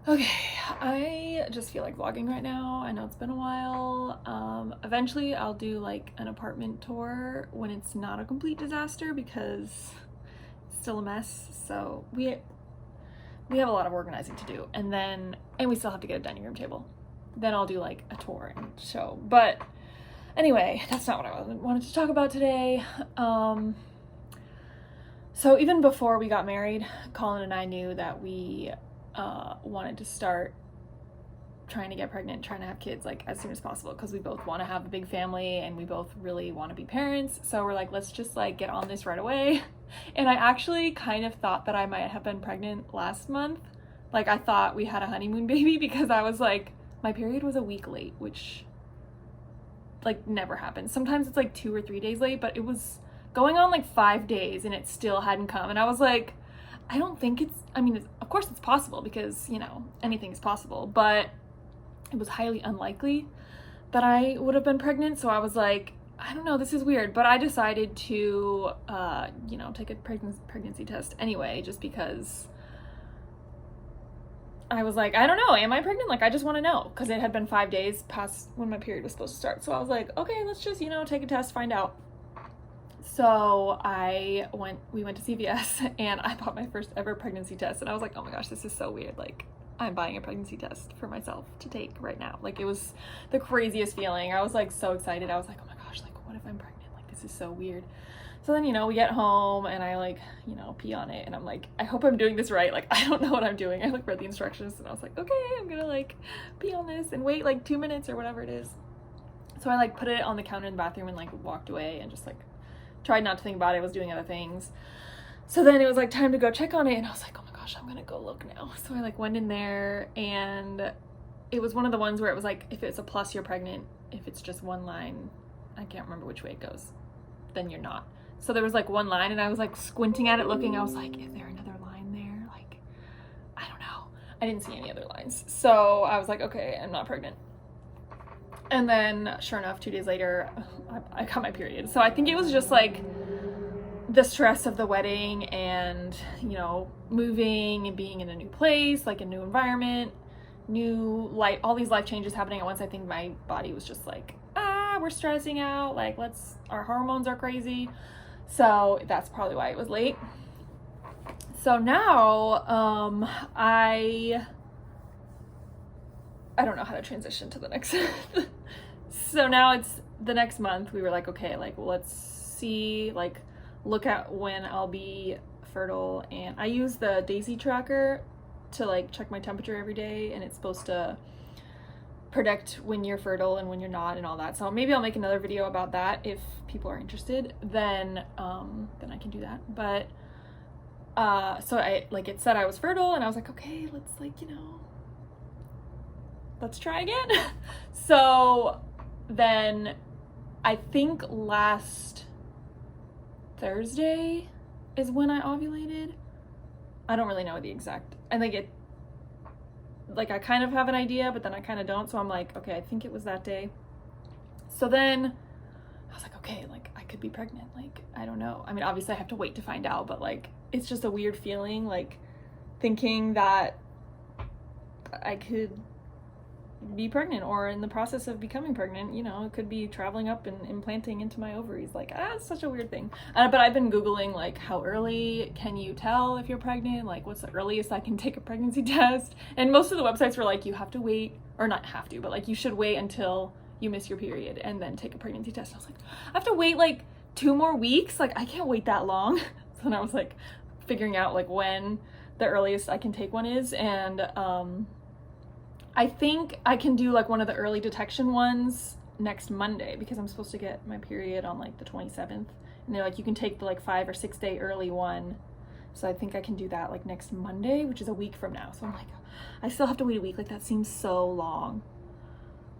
Okay, I just feel like vlogging right now. I know it's been a while. Eventually I'll do like an apartment tour when it's not a complete disaster because it's still a mess. So we have a lot of organizing to do, and we still have to get a dining room table. Then I'll do like a tour and show. But anyway, that's not what I wanted to talk about today. So even before we got married, Colin and I knew that we wanted to start trying to get pregnant, trying to have kids like as soon as possible, because we both want to have a big family and we both really want to be parents. So we're like, let's just like get on this right away. And I actually kind of thought that I might have been pregnant last month. Like I thought we had a honeymoon baby because I was like, my period was a week late, which like never happens. Sometimes it's like 2 or 3 days late, but it was going on like 5 days and it still hadn't come. And I was like, I don't think of course it's possible because, anything is possible, but it was highly unlikely that I would have been pregnant. So I was like, I don't know, this is weird. But I decided to, take a pregnancy test anyway, just because I was like, I don't know, am I pregnant? Like, I just want to know, because it had been 5 days past when my period was supposed to start. So I was like, okay, let's just, take a test, find out. So we went to CVS and I bought my first ever pregnancy test. And I was like, oh my gosh, this is so weird. Like, I'm buying a pregnancy test for myself to take right now. Like, it was the craziest feeling. I was like so excited. I was like, oh my gosh, like, what if I'm pregnant? Like, this is so weird. So then, we get home and I like, pee on it. And I'm like, I hope I'm doing this right. Like, I don't know what I'm doing. I like read the instructions and I was like, okay, I'm gonna like pee on this and wait like 2 minutes or whatever it is. So I like put it on the counter in the bathroom and like walked away and just like tried not to think about it. I was doing other things. So then it was like time to go check on it and I was like, oh my gosh, I'm gonna go look now. So I like went in there and it was one of the ones where it was like, if it's a plus, you're pregnant. If it's just one line, I can't remember which way it goes, then you're not. So there was like one line and I was like squinting at it looking. I was like, is there another line there? Like, I don't know. I didn't see any other lines. So I was like, okay, I'm not pregnant. And then sure enough, 2 days later, I got my period. So I think it was just like the stress of the wedding and, moving and being in a new place, like a new environment, new life, all these life changes happening at once. I think my body was just like, we're stressing out. Like, our hormones are crazy. So that's probably why it was late. So now, I don't know how to transition to the next. So now it's the next month. We were like, okay, like, let's see, like, look at when I'll be fertile. And I use the Daisy tracker to like check my temperature every day, and it's supposed to predict when you're fertile and when you're not and all that. So maybe I'll make another video about that if people are interested. Then I can do that. But so I like, it said I was fertile and I was like, okay, let's like, let's try again. So then I think last Thursday is when I ovulated. I don't really know the exact, I think I kind of have an idea, but then I kind of don't. So I'm like, okay, I think it was that day. So then I was like, okay, like I could be pregnant. Like, I don't know. I mean, obviously I have to wait to find out, but like, it's just a weird feeling, like thinking that I could be pregnant or in the process of becoming pregnant. It could be traveling up and implanting into my ovaries. Like, it's such a weird thing. But I've been Googling like, how early can you tell if you're pregnant? Like, what's the earliest I can take a pregnancy test? And most of the websites were like, you have to wait, or not have to, but like you should wait until you miss your period and then take a pregnancy test. I was like, I have to wait like 2 more weeks? Like, I can't wait that long. So then I was like figuring out like when the earliest I can take one is. And I think I can do like one of the early detection ones next Monday, because I'm supposed to get my period on like the 27th, and they're like, you can take the like 5 or 6 day early one. So I think I can do that like next Monday, which is a week from now. So I'm like, I still have to wait a week. Like, that seems so long.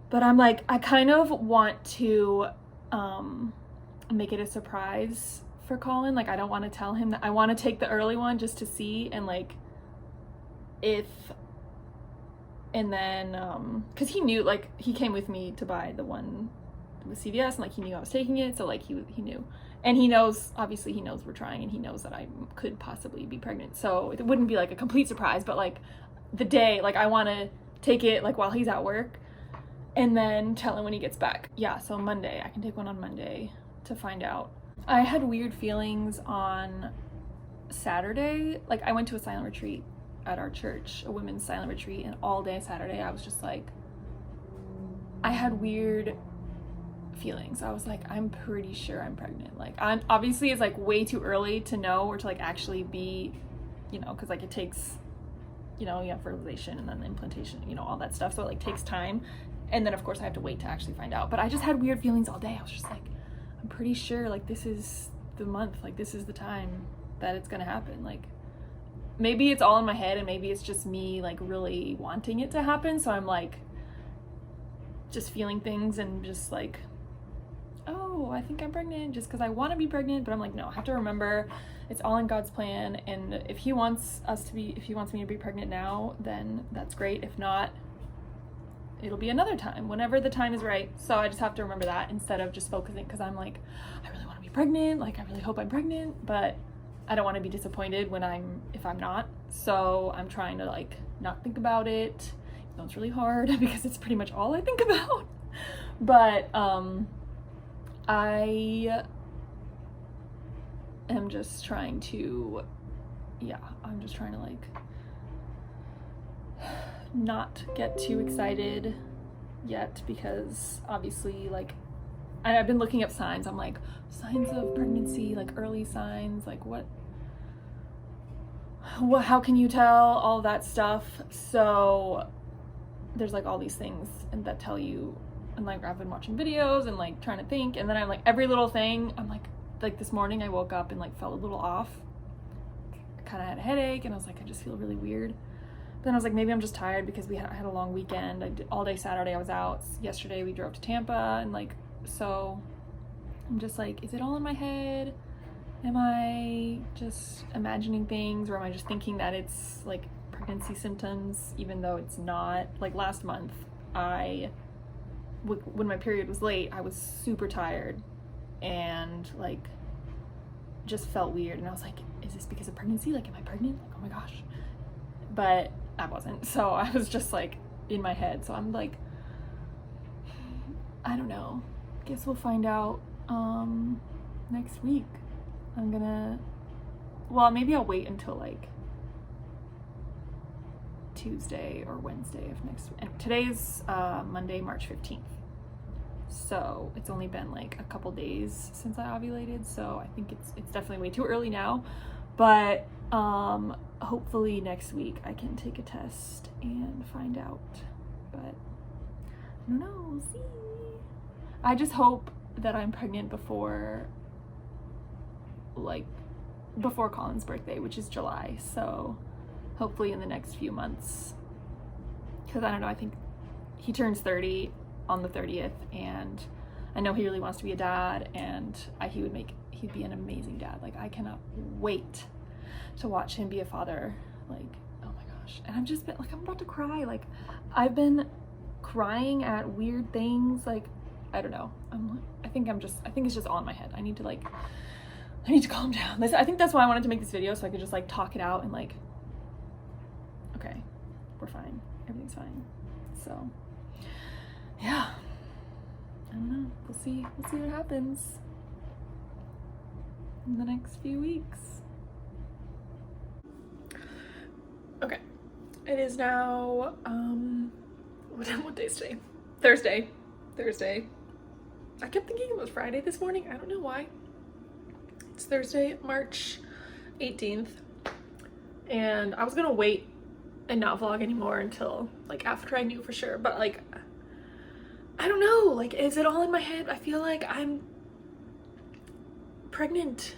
But I'm like, I kind of want to make it a surprise for Colin. Like, I don't want to tell him that I want to take the early one just to see, and like and then because he knew, like, he came with me to buy the one with CVS, and like he knew I was taking it, so like he knew, and he knows, obviously he knows we're trying, and he knows that I could possibly be pregnant, so it wouldn't be like a complete surprise, but like the day, like I want to take it like while he's at work and then tell him when he gets back. Yeah, so Monday, I can take one on Monday to find out. I had weird feelings on Saturday. Like I went to a silent retreat at our church, a women's silent retreat, and all day Saturday I was just like, I had weird feelings. I was like, I'm pretty sure I'm pregnant. Like I'm obviously, it's like way too early to know or to like actually be, you know, because like it takes, you know, you have fertilization and then the implantation, you know, all that stuff, so it like takes time, and then of course I have to wait to actually find out. But I just had weird feelings all day. I was just like, I'm pretty sure like this is the month, like this is the time that it's gonna happen. Like maybe it's all in my head and maybe it's just me like really wanting it to happen, so I'm like just feeling things and just like, oh, I think I'm pregnant just because I want to be pregnant. But I'm like, no, I have to remember it's all in God's plan, and if he wants me to be pregnant now, then that's great. If not, it'll be another time, whenever the time is right. So I just have to remember that instead of just focusing, because I'm like, I really want to be pregnant, like I really hope I'm pregnant, but I don't want to be disappointed if I'm not. So I'm trying to like not think about it. You know, it's really hard because it's pretty much all I think about. But I am just trying to, I'm just trying to like not get too excited yet, because obviously like I've been looking up signs. I'm like, signs of pregnancy, like early signs, like what, how can you tell, all that stuff. So there's like all these things and that tell you, and like I've been watching videos and like trying to think, and then I'm like every little thing, I'm like this morning I woke up and like felt a little off. I kind of had a headache and I was like, I just feel really weird. Then I was like, maybe I'm just tired because I had a long weekend. I did all day Saturday, I was out. Yesterday we drove to Tampa, and like, so I'm just like, is it all in my head? Am I just imagining things, or am I just thinking that it's like pregnancy symptoms, even though it's not? Like last month, when my period was late, I was super tired and like just felt weird, and I was like, is this because of pregnancy? Like, am I pregnant? Like, oh my gosh. But I wasn't, so I was just like in my head. So I'm like, I don't know, guess we'll find out next week. Maybe I'll wait until like Tuesday or Wednesday of next week. And today's Monday, March 15th. So it's only been like a couple days since I ovulated, so I think it's definitely way too early now. But hopefully next week I can take a test and find out. But I don't know, we'll see. I just hope that I'm pregnant before Colin's birthday, which is July. So hopefully in the next few months, because I don't know, I think he turns 30 on the 30th, and I know he really wants to be a dad, and he'd be an amazing dad. Like I cannot wait to watch him be a father. Like, oh my gosh. And I've just been like, I'm about to cry. Like I've been crying at weird things. Like, I don't know. I think it's just all in my head. I need to calm down. I think that's why I wanted to make this video, so I could just like talk it out and like, okay, we're fine. Everything's fine. So yeah, I don't know. We'll see what happens in the next few weeks. Okay, it is now what day is today? Thursday. I kept thinking it was Friday this morning. I don't know why. It's Thursday, March 18th, and I was gonna wait and not vlog anymore until like after I knew for sure, but like I don't know, like, is it all in my head? I feel like I'm pregnant.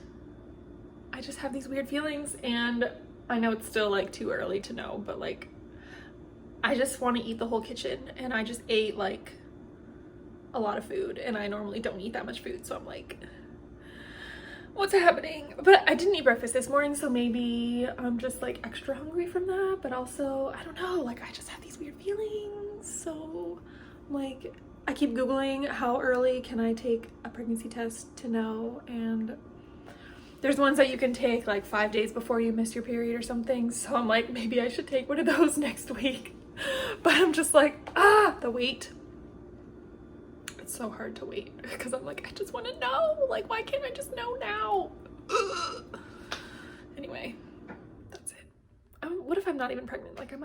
I just have these weird feelings, and I know it's still like too early to know, but like I just want to eat the whole kitchen, and I just ate like a lot of food, and I normally don't eat that much food, so I'm like, what's happening? But I didn't eat breakfast this morning, so maybe I'm just like extra hungry from that. But also, I don't know, like I just have these weird feelings. So like I keep googling how early can I take a pregnancy test to know, and there's ones that you can take like 5 days before you miss your period or something. So I'm like, maybe I should take one of those next week. But I'm just like, the wait. It's so hard to wait because I'm like, I just want to know. Like, why can't I just know now? Anyway, that's it. What if I'm not even pregnant? Like, I'm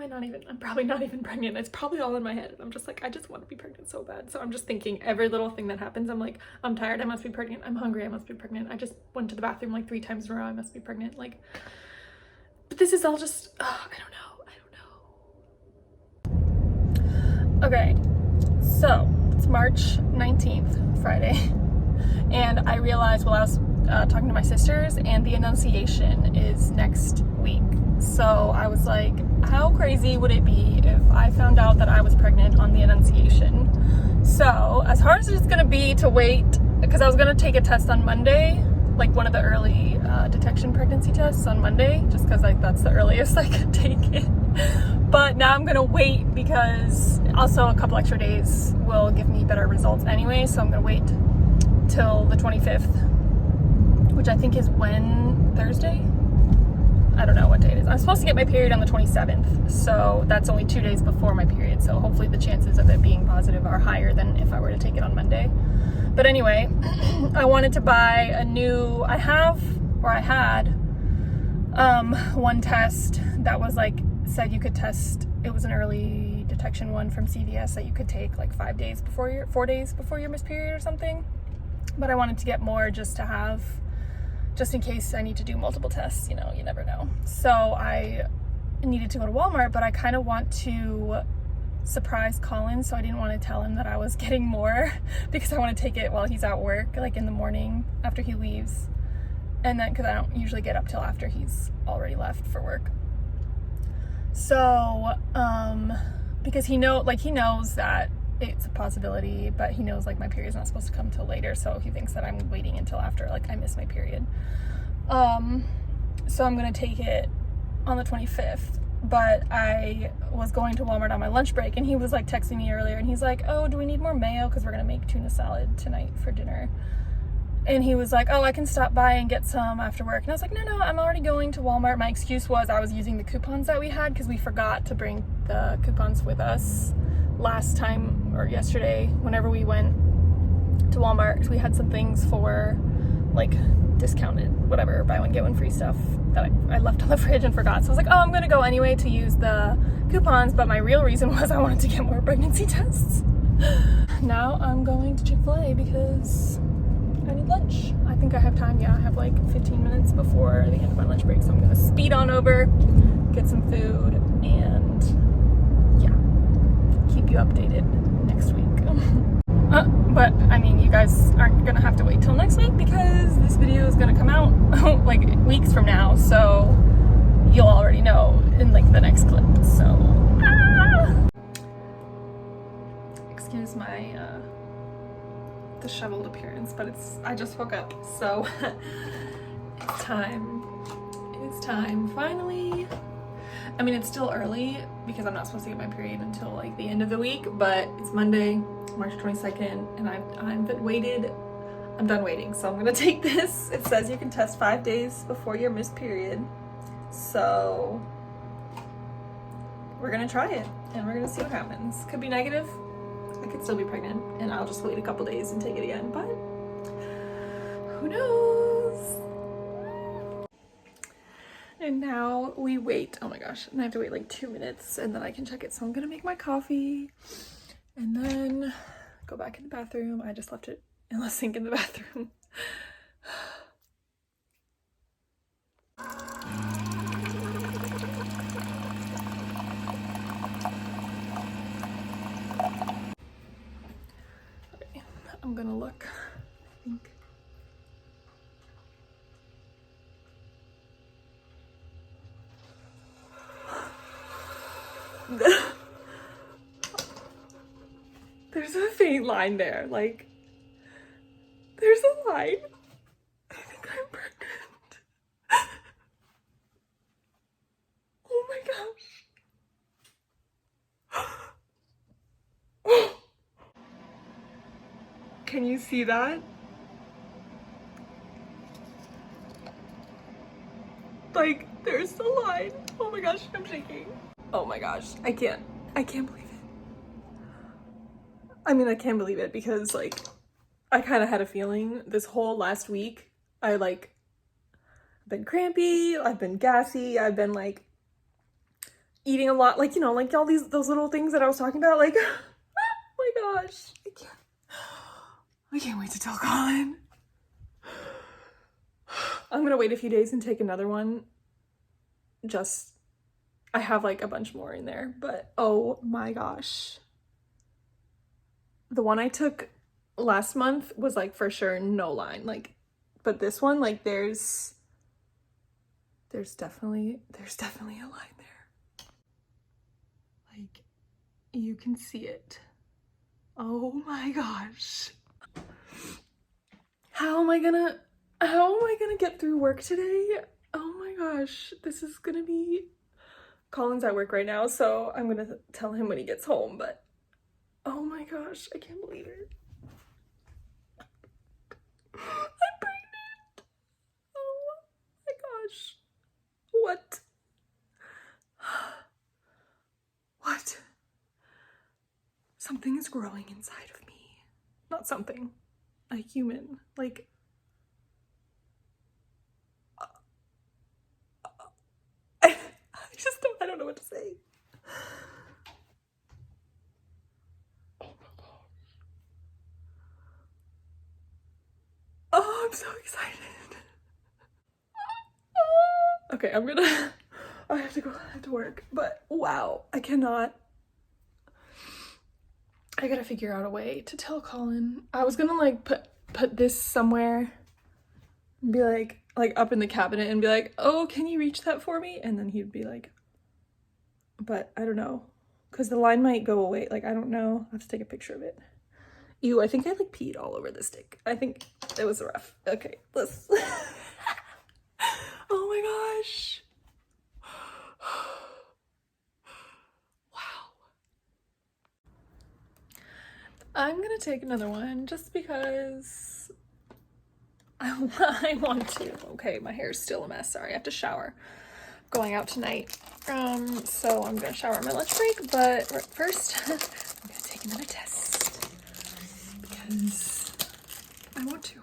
probably not even pregnant. It's probably all in my head. I'm just like, I just want to be pregnant so bad. So I'm just thinking every little thing that happens, I'm like, I'm tired, I must be pregnant. I'm hungry, I must be pregnant. I just went to the bathroom like 3 times in a row, I must be pregnant. Like, but this is all just, I don't know. Okay, so it's March 19th, Friday. And I realized while I was talking to my sisters, and the Annunciation is next week. So I was like, how crazy would it be if I found out that I was pregnant on the Annunciation? So as hard as it's gonna be to wait, because I was gonna take a test on Monday, like one of the early detection pregnancy tests on Monday, just because like that's the earliest I could take it. But now I'm gonna wait because also a couple extra days will give me better results anyway. So I'm gonna wait till the 25th, which I think is Thursday? I don't know what day it is. I'm supposed to get my period on the 27th, so that's only 2 days before my period. So hopefully the chances of it being positive are higher than if I were to take it on Monday. But anyway, I wanted to buy I had one test that was like, said you could test, it was an early detection one from CVS that you could take like 4 days before your missed period or something. But I wanted to get more just to have, just in case I need to do multiple tests, you know, you never know. So I needed to go to Walmart, but I kind of want to surprise Colin, so I didn't want to tell him that I was getting more because I want to take it while he's at work, like in the morning after he leaves. And then, because I don't usually get up till after he's already left for work. So, because he knows that it's a possibility, but he knows like my period's not supposed to come till later, so he thinks that I'm waiting until after like I miss my period. So I'm gonna take it on the 25th, but I was going to Walmart on my lunch break, and he was like texting me earlier, and he's like, oh, do we need more mayo, because we're gonna make tuna salad tonight for dinner. And he was like, oh, I can stop by and get some after work. And I was like, no, I'm already going to Walmart. My excuse was I was using the coupons that we had because we forgot to bring the coupons with us last time, or yesterday, whenever we went to Walmart. We had some things for like discounted, whatever, buy one, get one free stuff that I left on the fridge and forgot. So I was like, oh, I'm gonna go anyway to use the coupons. But my real reason was I wanted to get more pregnancy tests. Now I'm going to Chick-fil-A because I need lunch. I think I have time. Yeah, I have like 15 minutes before the end of my lunch break, so I'm gonna speed on over, get some food, and yeah, keep you updated next week. But I mean, you guys aren't gonna have to wait till next week because this video is gonna come out like weeks from now, so you'll already know in like the next clip. So excuse my disheveled appearance, but I just woke up, so it's time finally. I mean, it's still early because I'm not supposed to get my period until like the end of the week, but it's Monday, March 22nd, and I'm done waiting, so I'm gonna take this. It says you can test 5 days before your missed period, so we're gonna try it and we're gonna see what happens. Could be negative, I could still be pregnant, and I'll just wait a couple days and take it again, but who knows? And now we wait. Oh my gosh, and I have to wait like 2 minutes and then I can check it. So I'm gonna make my coffee and then go back in the bathroom. I just left it in the sink in the bathroom. I'm gonna look, I think. There's a faint line there, like, there's a line. I think I'm pregnant. Oh my gosh. Can you see that? gosh, I'm shaking. Oh my gosh, I can't believe it. I mean, I can't believe it because like I kind of had a feeling this whole last week. I like been crampy, I've been gassy, I've been like eating a lot, like, you know, like all those little things that I was talking about, like oh my gosh, I can't wait to tell Colin. I'm gonna wait a few days and take another one. Just, I have like a bunch more in there, but oh my gosh. The one I took last month was like for sure no line, like, but this one, like there's definitely a line there. Like, you can see it. Oh my gosh. How am I gonna get through work today? Oh my gosh, this is gonna be... Colin's at work right now, so I'm gonna tell him when he gets home, but oh my gosh, I can't believe it. I'm pregnant. Oh my gosh. What? What? Something is growing inside of me. Not something, a human. Like, I don't know what to say. Oh my gosh. Oh, I'm so excited. Okay, I have to go to work, but wow, I gotta figure out a way to tell Colin. I was gonna like put this somewhere and be like up in the cabinet and be like, oh, can you reach that for me? And then he'd be like, but I don't know, because the line might go away. Like, I don't know. I have to take a picture of it. Ew, I think I like peed all over the stick. I think it was rough. Okay, let's... Oh my gosh. Wow. I'm gonna take another one just because I want to. Okay, my hair's still a mess. Sorry, I have to shower. Going out tonight. So I'm gonna shower on my lunch break, but first I'm gonna take another test because I want to.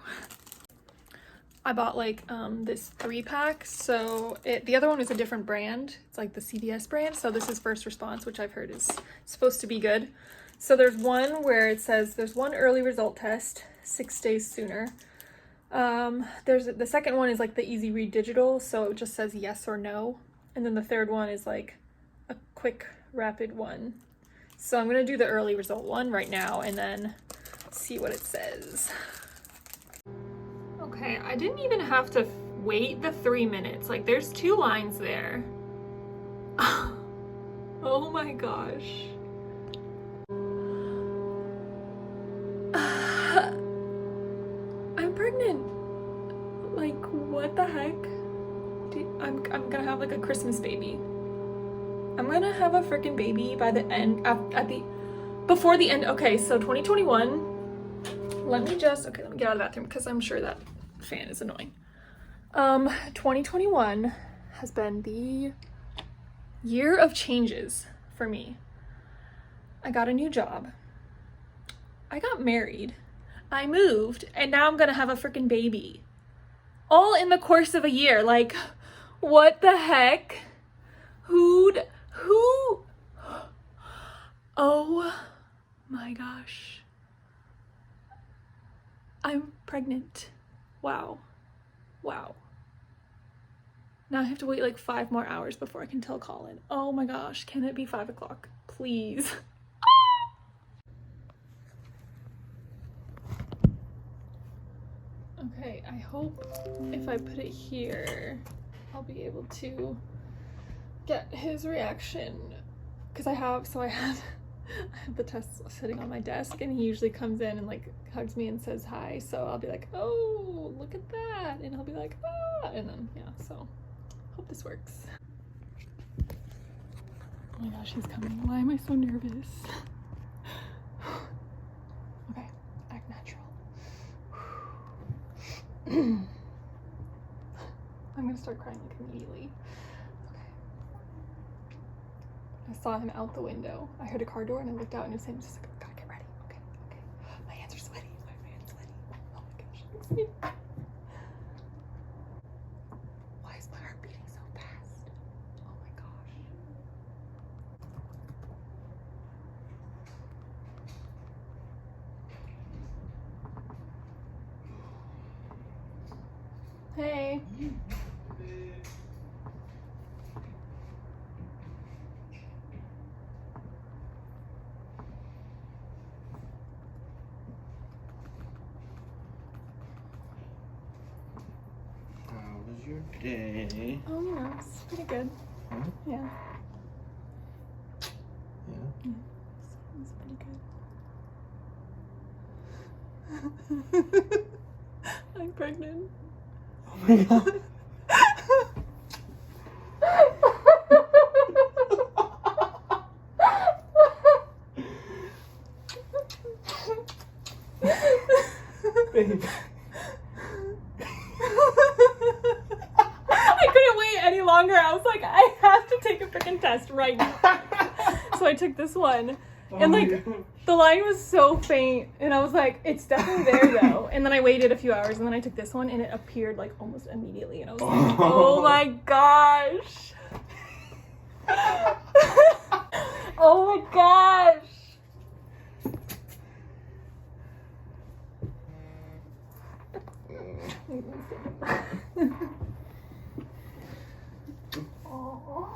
I bought like this 3-pack, so the other one is a different brand. It's like the CVS brand, so this is First Response, which I've heard is supposed to be good. So there's one where it says there's one early result test 6 days sooner. There's the second one is like the Easy Read Digital, so it just says yes or no. And then the third one is like a quick, rapid one. So I'm gonna do the early result one right now and then see what it says. Okay, I didn't even have to wait the 3 minutes. Like, there's 2 lines there. Oh my gosh. I'm pregnant. Like, what the heck? I'm gonna have like a Christmas baby. I'm gonna have a freaking baby by the end, before the end. Okay, so 2021, let me get out of the bathroom because I'm sure that fan is annoying. 2021 has been the year of changes for me. I got a new job. I got married. I moved, and now I'm gonna have a freaking baby. All in the course of a year. Like, what the heck? Who? Oh my gosh. I'm pregnant. Wow. Now I have to wait like 5 more hours before I can tell Colin. Oh my gosh, can it be 5 o'clock? Please. Okay, I hope if I put it here, I'll be able to get his reaction. Because I have the test sitting on my desk, and he usually comes in and like hugs me and says hi. So I'll be like, oh, look at that. And he'll be like, ah, and then, yeah, so hope this works. Oh my gosh, he's coming. Why am I so nervous? Okay, act natural. I'm gonna start crying like immediately. Okay. saw him out the window. I heard a car door and I looked out and it was him just like, gotta get ready. Okay. My hands are sweaty. My hands sweaty. Oh my gosh. It's me. Why is my heart beating so fast? Oh my gosh. Hey. How was your day? Oh, you know, it's pretty good. Huh? Yeah. Yeah. It's pretty good. I'm pregnant. Oh my god. Babe. I couldn't wait any longer. I was like, I have to take a freaking test right now. So I took this one. And like, the line was so faint. And I was like, it's definitely there though. And then I waited a few hours and then I took this one and it appeared like almost immediately. And I was like, oh my gosh. Oh my gosh. Oh.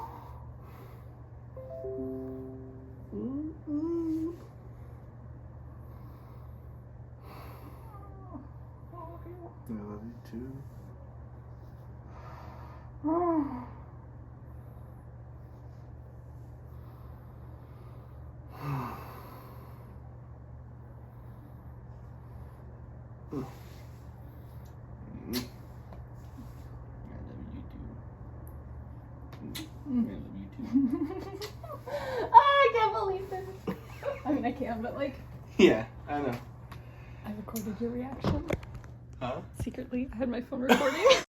I love you too. I can't believe this. I mean, I can, but like, Yeah, I know. I recorded your reaction Huh? secretly. I had my phone recording.